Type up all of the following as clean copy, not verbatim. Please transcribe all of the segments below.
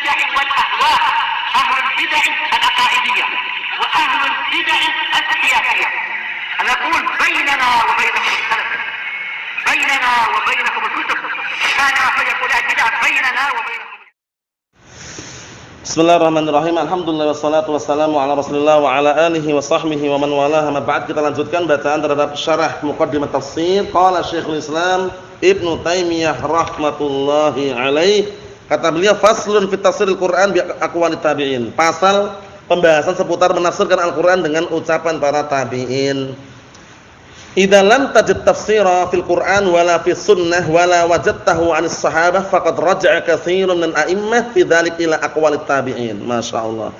البدع والأهواء، أهل البدع العقائدية وأهل البدع السياسية. نقول بيننا وبينكم السلف، بيننا وبينكم الكتب، كان فيقول البدع بيننا وبينكم. Bismillahirrahmanirrahim. Alhamdulillah wassalatu wassalamu ala Rasulillah wa ala alihi wa sahbihi wa man walaha. Ma ba'd, kita lanjutkan bacaan terhadap syarah Muqaddimah Tafsir qala Syekhul Islam Ibnu Taimiyah rahmatullahi alaih. Kata beliau, faslun fit tafsiril Qur'an bi aqwalit tabi'in. Pasal pembahasan seputar menafsirkan Al-Qur'an dengan ucapan para tabi'in. Idza lam tajid tafsira fil Qur'an wala fis sunnah wala wajadtahu 'anis sahabah faqad raja'a katsirun min a'immah fi dzalik ila aqwalit tabi'in. Masyaallah.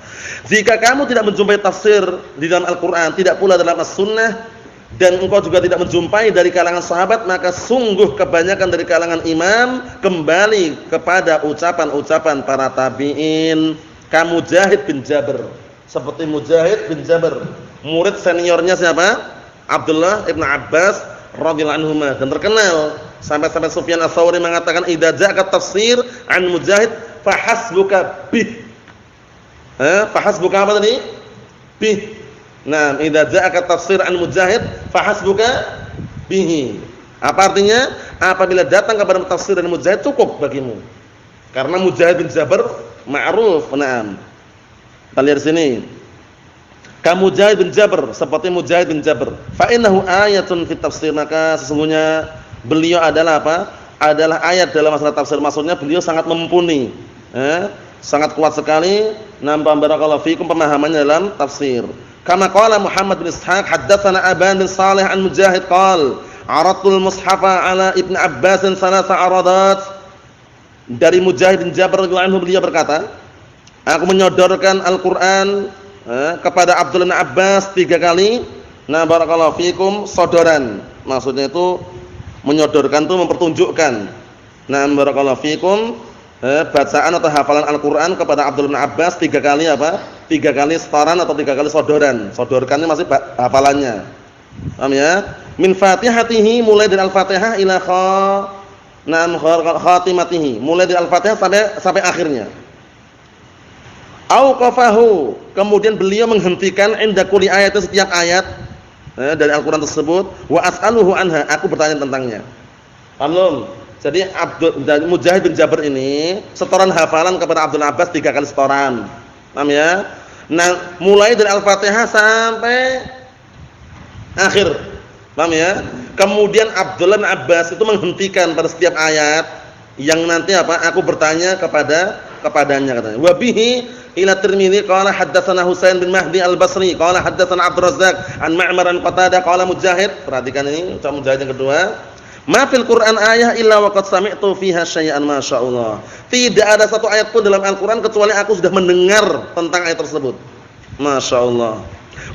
Jika kamu tidak menjumpai tafsir di dalam Al-Qur'an, tidak pula dalam As-Sunnah, dan engkau juga tidak menjumpai dari kalangan sahabat, maka sungguh kebanyakan dari kalangan imam kembali kepada ucapan-ucapan para tabi'in. Kamu Mujahid bin Jabr, seperti Mujahid bin Jabr, murid seniornya siapa? Abdullah ibn Abbas radhiyallahu anhuma, dan terkenal sampai Sufyan Ats-Tsauri mengatakan idza ja'aka tafsir an Mujahid fahasbuka bih. Fahasbuka apa tadi? Bih. Nah, idza ja'aka tafsir an Mujahid fahasbuka bihi. Apa artinya? Apabila datang kabar tafsir dari Mujahid cukup bagimu. Karena Mujahid bin Jabr ma'ruf. Naam. Kita lihat sini. Kamu Mujahid bin Jabr, seperti Mujahid bin Jabr. Fa innahu ayatun fit tafsir, maka sesungguhnya beliau adalah apa? Adalah ayat dalam masalah tafsir. Maksudnya beliau sangat mumpuni, sangat kuat sekali. Nampak barakallahu fikum pemahamannya dalam tafsir. Kama qala Muhammad bin Ishaq haddatsana Aban bin Shalih an Mujahid qala aratul mushafa ala Ibnu Abbas salasa aradat. Dari Mujahid bin Jabr radhiyallahu anhu, beliau berkata, aku menyodorkan Al-Qur'an kepada Abdullah bin Abbas 3 kali. Nah, barakallahu fikum, sodoran. Maksudnya itu menyodorkan itu mempertunjukkan. Nah, barakallahu fikum, bacaan atau hafalan Al-Qur'an kepada Abdullah bin Abbas 3 kali apa? 3 kali setoran atau 3 kali sodoran. Sodorkannya masih hafalannya. Paham ya? Min Fatihatihi, mulai dari Al-Fatihah ila khatimatihi, mulai dari Al-Fatihah sampai akhirnya. Auqafahu, kemudian beliau menghentikan inda kulli ayat, setiap ayat dari Al-Qur'an tersebut, wa as'aluhu anha, aku bertanya tentangnya. Paham? Jadi Mujahid bin Jabr ini setoran hafalan kepada Abdul Abbas 3 kali setoran. Paham ya? Nah, mulai dari Al-Fatihah sampai akhir. Paham ya? Kemudian Abdullah bin Abbas itu menghentikan pada setiap ayat yang nanti apa? Aku bertanya kepadanya katanya. Wa bihi ila Tirmidzi qala haddatsana Husain bin Mahdi Al-Basri qala haddatsana Abdur Razzaq an Ma'mar an Qatadah qala Mujahid. Perhatikan ini ucapan Mujahid yang kedua. Ma fil Qur'an ayah illa wa qad sami'tu fiha syai'an masyaallah. Tidak ada satu ayat pun dalam Al-Qur'an kecuali aku sudah mendengar tentang ayat tersebut. Masyaallah.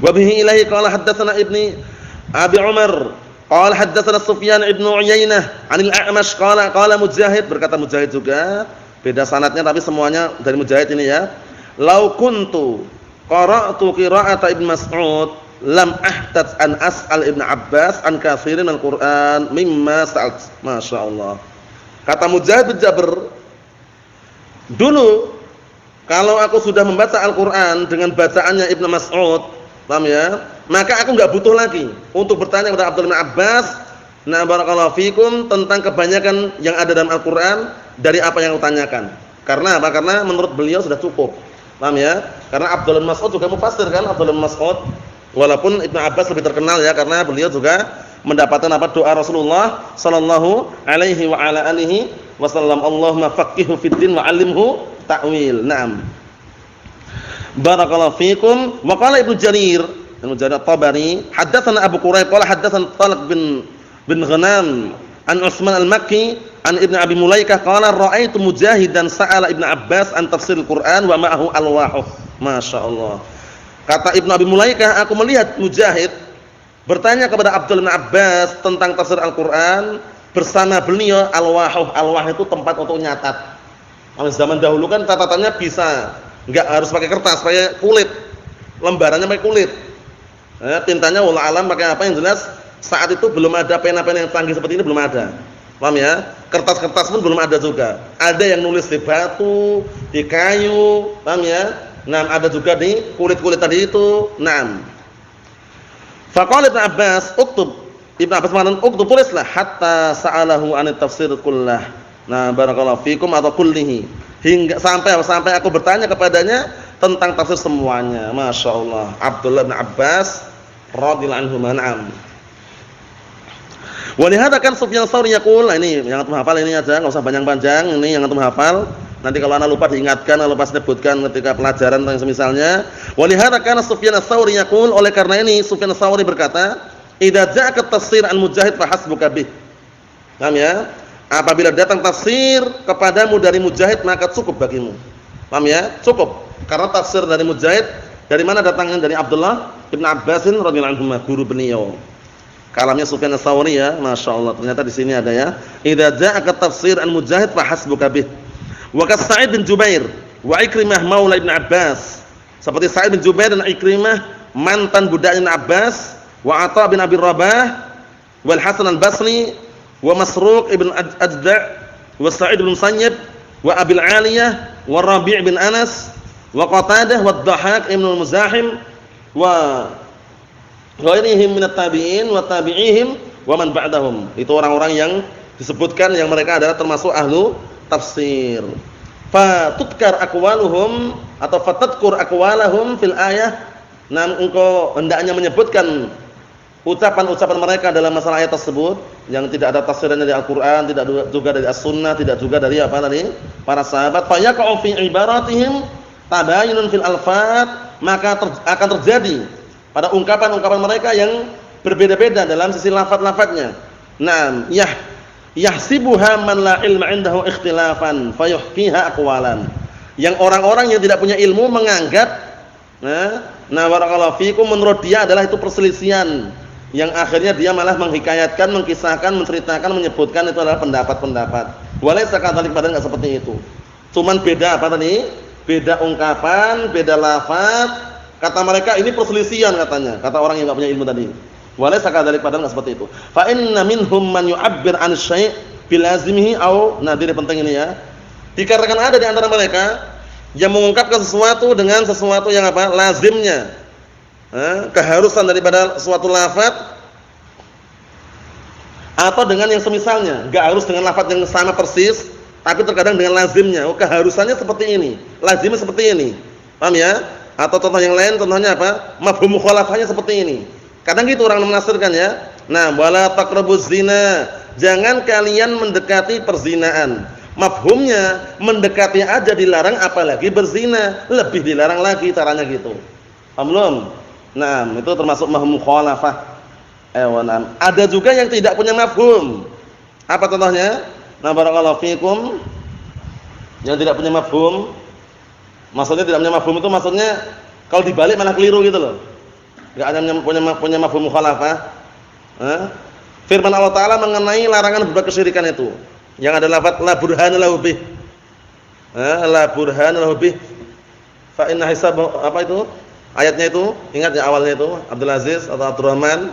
Wa bihi ilahi qala haddatsana Ibni Abi Umar qala haddatsana Sufyan ibnu Uyainah 'anil A'mash qala Mujahid, berkata Mujahid juga, beda sanadnya tapi semuanya dari Mujahid ini ya. Lau kuntu qara'tu qira'ata Ibnu Mas'ud lam ahtaj an as'al Ibnu Abbas an katsirin al-Qur'an mimma sa'alt. Masyaallah. Kata Mujahid bin Jabr, dulu kalau aku sudah membaca Al-Qur'an dengan bacaannya Ibnu Mas'ud, paham ya? Maka aku enggak butuh lagi untuk bertanya kepada Abdullah bin Abbas, na barakallahu fikum, tentang kebanyakan yang ada dalam Al-Qur'an dari apa yang aku tanyakan. Karena apa? Karena menurut beliau sudah cukup. Paham ya? Karena Abdullah bin Mas'ud juga mufassir kan, Abdullah bin Mas'ud. Walaupun Ibnu Abbas lebih terkenal ya, karena beliau juga mendapatkan apa? Doa Rasulullah sallallahu alaihi wa ala alihi wasallam, Allahumma faqihhu fid din wa 'allimhu ta'wil. Naam. Barakallahu fikum. Wa qala Ibnu Jarir At-Tabari, haddatsana Abu Quraib qala haddatsana Talq bin Ghanam an Utsman al-Makki an Ibnu Abi Mulaikah qala ra'aitu Mujahidan sa'ala Ibnu Abbas an tafsir Al-Qur'an wa ma'ahu alwahu. Masyaallah. Kata Ibnu Abi Mulaikah, aku melihat Mujahid bertanya kepada Abdullah bin Abbas tentang tafsir Al-Qur'an bersama beliau alwahu. Alwah itu tempat untuk nyatat. Pada zaman dahulu kan catatannya bisa, enggak harus pakai kertas, pakai kulit. Lembarannya pakai kulit. Tintanya wallah alam pakai apa, yang jelas saat itu belum ada pena-pena yang canggih seperti ini, belum ada. Paham ya? Kertas-kertas pun belum ada juga. Ada yang nulis di batu, di kayu, paham ya? Nah, ada juga di kulit-kulit tadi itu. Naam. Faqala Ibnu Abbas, "Uktub." Ibnu Abbas mengatakan, "Uktub, tulislah hatta sa'alahu 'anil tafsir kullah." Nah, barakallahu fikum atau kullihi. Hingga sampai aku bertanya kepadanya tentang tafsir semuanya. Masya Allah. Abdullah bin Abbas radhiyallahu anhu. Na'am. Walihada kan Sufyan Tsauri yaqul, ini yang antum hafal ini aja, enggak usah panjang-panjang, ini yang antum hafal. Nanti kalau ana lupa diingatkan, kalau pas sebutkan ketika pelajaran atau semisalnya. Walihada kan Sufyan Tsauri yaqul, oleh karena ini Sufyan Tsauri berkata, "Idza ja'aka tafsir an Mujahid fa hasbuka bih." Paham ya? Apabila datang tafsir kepadamu dari Mujahid maka cukup bagimu. Paham ya? Cukup. Karena tafsir dari Mujahid dari mana datangnya? Dari Abdullah bin Abbas radhiyallahu anhu, guru beliau. Kalamnya Sufyan Tsauri ya, Masya Allah. Ternyata di sini ada ya. Idza ja'aka tafsir an Mujahid fa hasbuka bih. Wa ka Sa'id bin Jubair wa Ikrimah maula Ibnu Abbas. Seperti Sa'id bin Jubair dan Ikrimah mantan budaknya Ibnu Abbas, wa Atha bin Abi Rabah, wal Hasan al-Basri, wa Masruq ibn Ajda', wa Sa'id bin Musayyib, wa Abil Aliyah, wa Rabi' bin Anas, wa Qatadah, wa Dhahhak ibn al-Muzahim, wa ghairihim minat tabi'in wa tabi'ihim wa man ba'dahum. Itu orang-orang yang disebutkan yang mereka adalah termasuk ahlu tafsir. Fa tudkar aqwaluhum atau fatadkur aqwalahum fil ayah. Nah, engkau hendaknya menyebutkan ucapan-ucapan mereka dalam masalah ayat tersebut yang tidak ada tafsirannya dari Al-Qur'an, tidak juga dari As-Sunnah, tidak juga dari apa tadi? Para sahabat. Fa yaqa'u fi ibaratihim tabayunun fil alfat, maka akan terjadi pada ungkapan-ungkapan mereka yang berbeda-beda dalam sisi lafaz-lafaznya. Naam, yahsibuha man la ilma indahu ikhtilafan fayuhkiha aqwalan. Yang orang-orang yang tidak punya ilmu menganggap barakallahu fikum, menurut dia adalah itu perselisihan, yang akhirnya dia malah menghikayatkan, mengkisahkan, menceritakan, menyebutkan itu adalah pendapat-pendapat. Walaysa kadzalik, padahal enggak seperti itu. Cuman beda apa tadi? Beda ungkapan, beda lafaz. Kata mereka ini perselisihan katanya, kata orang yang enggak punya ilmu tadi. Walaysa kadzalik, padahal enggak seperti itu. Fa inna minhum man yu'abbir 'an syai' bilazimihi au nadir, penting ini ya. Dikarenakan ada di antara mereka yang mengungkapkan sesuatu dengan sesuatu yang apa? Lazimnya. Keharusan daripada suatu lafaz atau dengan yang semisalnya, enggak harus dengan lafaz yang sama persis, tapi terkadang dengan lazimnya. Oh, keharusannya seperti ini, lazimnya seperti ini. Paham ya? Atau contoh yang lain, contohnya apa? Mafhum mukhalafahnya seperti ini. Kadang gitu orang menafsirkan ya. Nah, wala taqrabuz zina, jangan kalian mendekati perzinaan. Mafhumnya mendekati aja dilarang, apalagi berzina, lebih dilarang lagi, caranya gitu. Paham belum? Nah, itu termasuk mafhum mukhalafah. Ada juga yang tidak punya mafhum. Apa contohnya? Nah, barakallahu fikum, yang tidak punya mafhum. Maksudnya tidak punya mafhum itu maksudnya kalau dibalik malah keliru gitu loh. Enggak ada punya mafhum mukhalafah. Firman Allah Taala mengenai larangan berbuat kesyirikan itu, yang ada lafaz la burhana lahu bih. La burhana lahu bih. Fa inna hisab, apa itu? Ayatnya itu, ingat ya awalnya itu, Abdul Aziz atau Abdurrahman.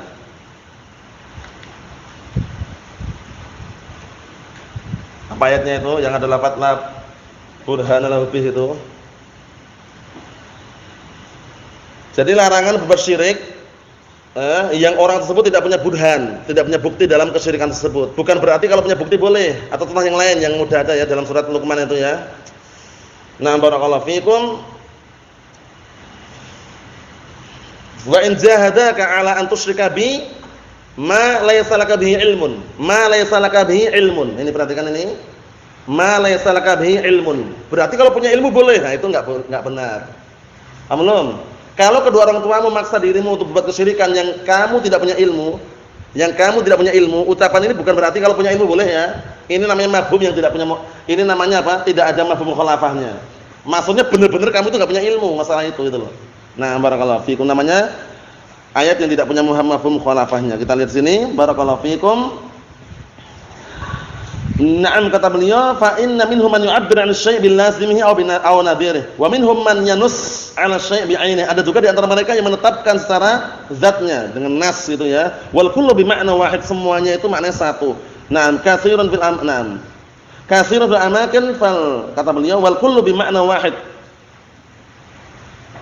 Apa ayatnya itu yang ada lafaz la burhana lahu bih itu? Jadi larangan berbuat syirik yang orang tersebut tidak punya burhan, tidak punya bukti dalam kesyirikan tersebut. Bukan berarti kalau punya bukti boleh, atau contoh yang lain yang mudah ada ya dalam surat Luqman itu ya. Nah, barakallahu fikum. Wa in jahadaka 'ala an tusyrika bi ma laysa laka bihi ilmun. Ma laysa laka bihi ilmun. Ini perhatikan ini. Ma laysa laka bihi ilmun. Berarti kalau punya ilmu boleh. Nah, itu enggak benar. Paham belum? Kalau kedua orang tuamu memaksa dirimu untuk berbuat kesyirikan yang kamu tidak punya ilmu, ucapan ini bukan berarti kalau punya ilmu boleh ya. Ini namanya mafhum yang tidak punya, ini namanya apa? Tidak ada mafhum mukhalafahnya. Maksudnya benar-benar kamu itu enggak punya ilmu masalah itu gitu loh. Nah, barakallahu fikum, namanya ayat yang tidak punya mafhum mukhalafahnya. Kita lihat sini, barakallahu fikum. Na'am, kata beliau, fa inna minhum man yu'abbir 'an syai' bil lazimihi aw nadhirihi wa minhum man yanus 'ala syai' bi 'ainihi. Ada juga di antara mereka yang menetapkan secara zatnya dengan nas gitu ya. Wal kullu bi ma'na wahid, semuanya itu maknanya satu. Naam, katsirun fil amnam. Katsirun fil amakin fal kata beliau wal kullu bi makna wahid.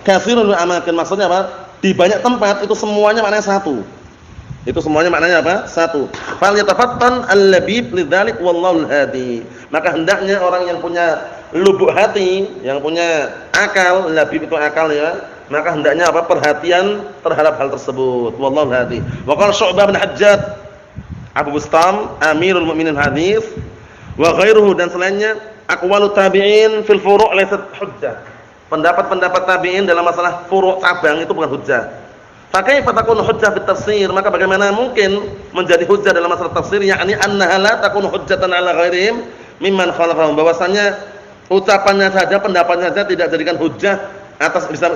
Katsirun fil amakin maksudnya apa? Di banyak tempat itu semuanya maknanya satu. Itu semuanya maknanya apa? Satu. Fal yatafattan al-labib lidzalik wallahu al-hadi. Maka hendaknya orang yang punya lubuk hati, yang punya akal, labib itu akal ya, maka hendaknya apa? Perhatian terhadap hal tersebut. Wallahu al-hadi. Wa qala Syu'bah bin Hajjaj Abu Bustam Amirul Mukminin hadis wa ghairuhu dan selainnya aqwalu tabi'in fil furu' laysat hujjah. Pendapat-pendapat tabi'in dalam masalah furu' cabang itu bukan hujjah. Fakaifa takunu hujjah fit tafsir? Maka bagaimana mungkin menjadi hujjah dalam masalah tafsir, yakni annaha la takunu hujjatan ala ghairihim mimman khalafahum, bahwasanya ucapannya saja, pendapatnya saja tidak jadikan hujjah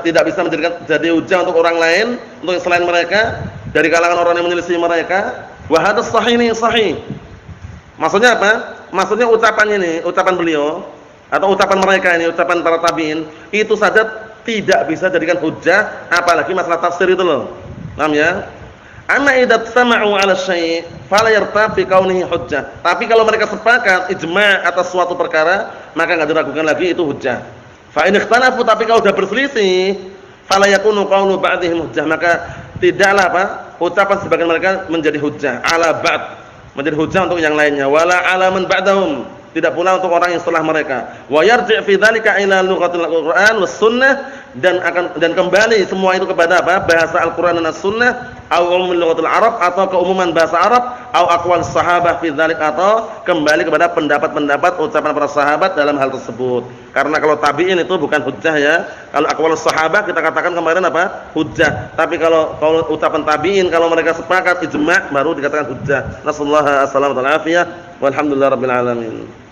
tidak bisa jadi hujjah untuk orang lain, untuk selain mereka dari kalangan orang yang menyelisih mereka. Wa hadzal sahih ini sahih. Maksudnya apa? Maksudnya ucapan ini, ucapan beliau atau ucapan mereka ini, ucapan para tabi'in itu saja tidak bisa jadikan hujjah, apalagi masalah tafsir itu loh. Paham ya? Amma idza sama'u 'ala syai' fala yartab fi kaunihi hujjah. Tapi kalau mereka sepakat ijma' atas suatu perkara, maka enggak diragukan lagi itu hujjah. Fa in ikhtalafu, tapi kalau sudah berselisih, fala yakunu qaulu ba'dihim hujjah, maka tidaklah apa? Ucapan sebagian mereka menjadi hujjah, 'ala ba'd, menjadi hujjah untuk yang lainnya, wala 'ala man ba'dahum, tidak pula untuk orang yang setelah mereka. Wa yarji' fi dzalika ila lughatil Qur'an was sunnah, dan kembali semua itu kepada apa? Bahasa Al-Qur'an dan As-Sunnah, au umumul lughatil Arab, atau keumuman bahasa Arab, au aqwal sahabah fi dzalik, atau kembali kepada pendapat-pendapat ucapan para sahabat dalam hal tersebut. Karena kalau tabi'in itu bukan hujjah ya. Kalau aqwal sahabah kita katakan kemarin apa? Hujjah. Tapi kalau ucapan tabi'in kalau mereka sepakat ijma' baru dikatakan hujjah. Nasallahu alaihi wasallam. Walhamdulillahirabbil alamin.